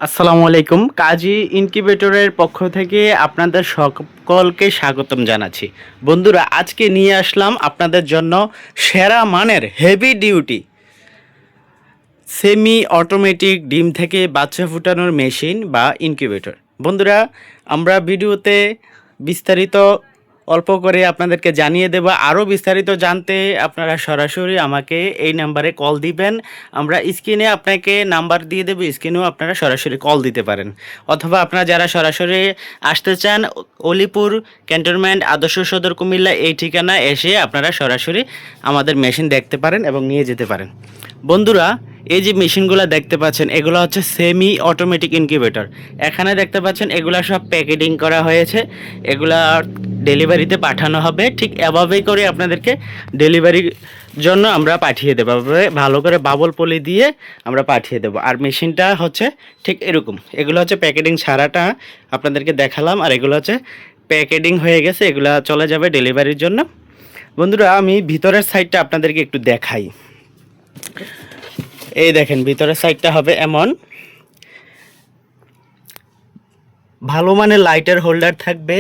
আসসালামু আলাইকুম। কাজী ইনকিউবেটরের পক্ষ থেকে আপনাদের সকলকে স্বাগতম জানাচ্ছি। বন্ধুরা, আজকে নিয়ে আসলাম আপনাদের জন্য সেরা মানের হেভি ডিউটি সেমি অটোমেটিক ডিম থেকে বাচ্চা ফুটানোর মেশিন বা ইনকিউবেটর। বন্ধুরা, আমরা ভিডিওতে বিস্তারিত অল্প করে আপনাদেরকে জানিয়ে দেব। আরও বিস্তারিত জানতে আপনারা সরাসরি আমাকে এই নাম্বারে কল দিবেন। আমরা স্ক্রিনে আপনাকে নাম্বার দিয়ে দেবো, স্ক্রিনেও আপনারা সরাসরি কল দিতে পারেন। অথবা আপনারা যারা সরাসরি আসতে চান, অলিপুর ক্যান্টনমেন্ট আদর্শ সদর কুমিল্লা এই ঠিকানা এসে আপনারা সরাসরি আমাদের মেশিন দেখতে পারেন এবং নিয়ে যেতে পারেন। বন্ধুরা, এই যে মেশিনগুলো দেখতে পাচ্ছেন, এগুলো হচ্ছে সেমি অটোমেটিক ইনকিউবেটর। এখানে দেখতে পাচ্ছেন এগুলা সব প্যাকেটিং করা হয়েছে, এগুলা ডেলিভারিতে পাঠানো হবে। ঠিক এভাবেই করে আপনাদেরকে ডেলিভারির জন্য আমরা পাঠিয়ে দেবো, ভালো করে বাবল পলি দিয়ে আমরা পাঠিয়ে দেবো। আর মেশিনটা হচ্ছে ঠিক এরকম, এগুলো হচ্ছে প্যাকেটিং ছাড়াটা আপনাদেরকে দেখালাম, আর এগুলো হচ্ছে প্যাকেটিং হয়ে গেছে, এগুলা চলে যাবে ডেলিভারির জন্য। বন্ধুরা, আমি ভিতরের সাইডটা আপনাদেরকে একটু দেখাই। এই দেখেন, ভিতরের সাইডটা হবে এমন। ভালো মানের লাইটের হোল্ডার থাকবে,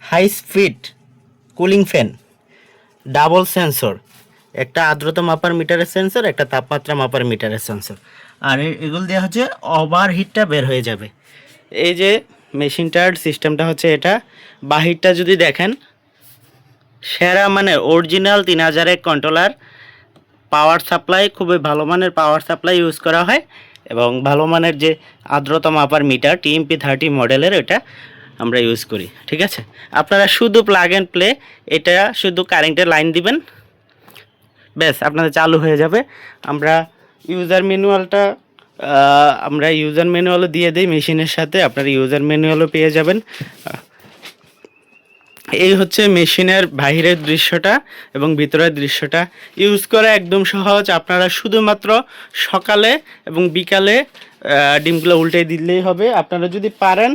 high speed cooling fan, double sensor, একটা আর্দ্রতা মাপার মিটারের সেন্সর, একটা তাপমাত্রা মাপার মিটারের সেন্সর। আর এগুলো দিয়ে হচ্ছে ওভার হিটটা বের হয়ে যাবে। এই যে মেশিনটার সিস্টেমটা হচ্ছে এটা। বাহিরটা যদি দেখেন, সেরা মানে অরিজিনাল 3000 কন্ট্রোলার পাওয়ার সাপ্লাই, খুবই ভালো মানের পাওয়ার সাপ্লাই ইউজ করা হয়। এবং ভালো মানের যে আর্দ্রতা মাপার মিটার TMP30 মডেলের, এটা আমরা ইউজ করি। ঠিক আছে, আপনারা শুধু প্লাগ অ্যান্ড প্লে, এটা শুধু কারেন্টের লাইন দিবেন, ব্যাস আপনাদের চালু হয়ে যাবে। আমরা ইউজার ম্যানুয়ালটা আমরা দিয়ে দিই মেশিনের সাথে, আপনারা ইউজার ম্যানুয়ালও পেয়ে যাবেন। এই হচ্ছে মেশিনের বাহিরের দৃশ্যটা এবং ভিতরের দৃশ্যটা। ইউজ করা একদম সহজ। আপনারা শুধুমাত্র সকালে এবং বিকালে ডিমগুলো উল্টে দিলেই হবে। আপনারা যদি পারেন,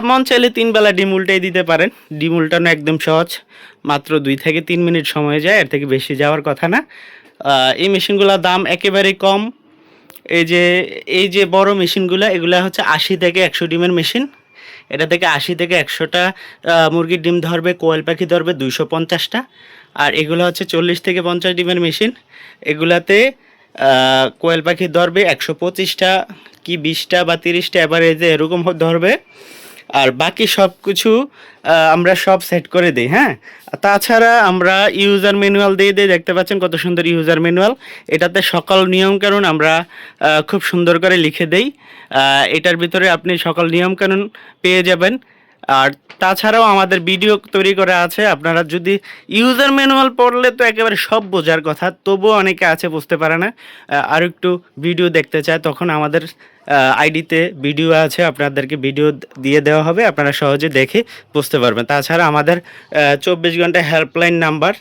মন চাইলে 3 বেলা ডিম উল্টে দিতে পারেন। ডিম উল্টানো একদম সহজ, মাত্র 2 থেকে 3 মিনিট সময় যায়, এর থেকে বেশি যাওয়ার কথা না। এই মেশিনগুলোর দাম একেবারেই কম। এই যে বড় মেশিনগুলো, এগুলো হচ্ছে 80 থেকে 100 ডিমের মেশিন। এটা থেকে 80 থেকে 100টা মুরগির ডিম ধরবে, কোয়েল পাখি ধরবে 250টা। আর এগুলো হচ্ছে 40 থেকে 50 ডিমের মেশিন। এগুলাতে কোয়েল পাখি ধরবে 125টা কি 20টা বা 30টা অ্যাভারেজে এরকম ধরবে। আর বাকি সব কিছু আমরা সব সেট করে দিই। হ্যাঁ, তাছাড়া আমরা ইউজার ম্যানুয়াল দিয়ে দিই। দেখতে পাচ্ছেন কত সুন্দর ইউজার ম্যানুয়াল। এটাতে সকল নিয়মকানুন আমরা খুব সুন্দর করে লিখে দেই। এটার ভিতরে আপনি সকল নিয়মকানুন পেয়ে যাবেন। আর তাছাড়াও আমাদের ভিডিও তৈরি করা আছে। আপনারা যদি ইউজার ম্যানুয়াল পড়লে তো একেবারে সব বোঝার কথা, তবুও অনেকে আছে বুঝতে পারে না, আর একটু ভিডিও দেখতে চায়, তখন আমাদের আইডিতে ভিডিও আছে, আপনাদেরকে ভিডিও দিয়ে দেওয়া হবে, আপনারা সহজে দেখে বুঝতে পারবেন। তাছাড়া আমাদের 24 ঘন্টা হেল্পলাইন নাম্বার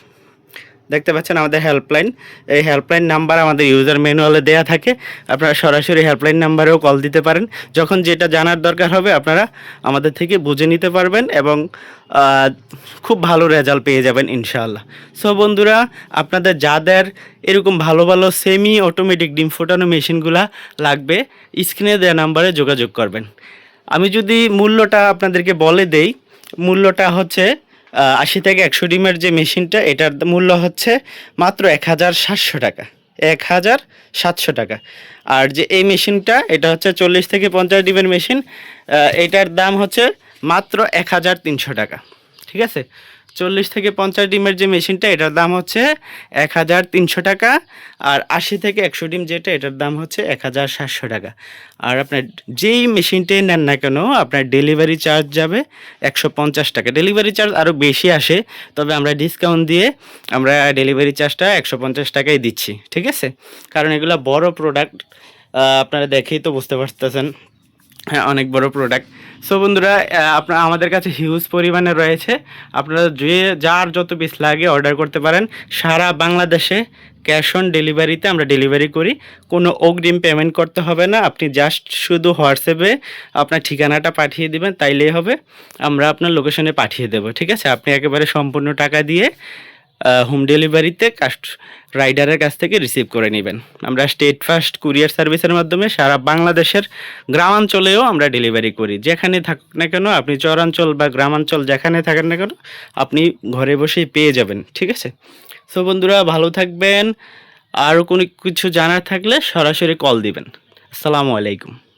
দেখতে পাচ্ছেন, আমাদের হেল্পলাইন। এই হেল্পলাইন নাম্বার আমাদের ইউজার ম্যানুয়ালে দেয়া থাকে। আপনারা সরাসরি হেল্পলাইন নাম্বারেও কল দিতে পারেন। যখন যেটা জানার দরকার হবে আপনারা আমাদের থেকে বুঝে নিতে পারবেন এবং খুব ভালো রেজাল্ট পেয়ে যাবেন ইনশাআল্লাহ। সো বন্ধুরা, আপনাদের যাদের এরকম ভালো ভালো সেমি অটোমেটিক ডিম ফোটানো মেশিনগুলা লাগবে, স্ক্রিনে দেওয়া নাম্বারে যোগাযোগ করবেন। আমি যদি মূল্যটা আপনাদেরকে বলে দেই, মূল্যটা হচ্ছে 80 থেকে 100 ডিমের যে মেশিনটা, এটার মূল্য হচ্ছে মাত্র 1700 টাকা, 1700 টাকা। আর যে এই মেশিনটা, এটা হচ্ছে 40 থেকে 50 ডিমের মেশিন, এটার দাম হচ্ছে মাত্র 1300 টাকা। ঠিক আছে, 40 থেকে 50 ডিমের যে মেশিনটা, এটার দাম হচ্ছে 1300 টাকা। আর 80 থেকে 100 ডিম যেটা, এটার দাম হচ্ছে 1700 টাকা। আর আপনার যেই মেশিনটাই নেন না কেন, আপনার ডেলিভারি চার্জ যাবে 150 টাকা। ডেলিভারি চার্জ আরও বেশি আসে, তবে আমরা ডিসকাউন্ট দিয়ে আমরা ডেলিভারি চার্জটা 150 টাকাই দিচ্ছি। ঠিক আছে, কারণ এগুলো বড় প্রোডাক্ট, আপনারা দেখেই তো বুঝতে পারতেছেন। হ্যাঁ, অনেক বড় প্রোডাক্ট। সো বন্ধুরা, আপনারা আমাদের কাছে হিউজ পরিমাণে রয়েছে। আপনারা যার যত পিস লাগে অর্ডার করতে পারেন। সারা বাংলাদেশে ক্যাশ অন ডেলিভারিতে আমরা ডেলিভারি করি। কোনো অগ্রিম পেমেন্ট করতে হবে না। আপনি জাস্ট শুধু হোয়াটসঅ্যাপে আপনার ঠিকানাটা পাঠিয়ে দিবেন, তাইলেই হবে, আমরা আপনার লোকেশনে পাঠিয়ে দেবো। ঠিক আছে, আপনি একেবারে সম্পূর্ণ টাকা দিয়ে হোম ডেলিভারিতে রাইডারের কাছ থেকে রিসিভ করে নেবেন। আমরা স্টেট ফার্স্ট কুরিয়ার সার্ভিসের মাধ্যমে সারা বাংলাদেশের গ্রামাঞ্চলেও আমরা ডেলিভারি করি। যেখানে থাকুক না কেন, আপনি চরাঞ্চল বা গ্রামাঞ্চল যেখানে থাকেন না কেন, আপনি ঘরে বসেই পেয়ে যাবেন। ঠিক আছে? সো বন্ধুরা, ভালো থাকবেন। আরও কোনো কিছু জানার থাকলে সরাসরি কল দিবেন। আসসালামু আলাইকুম।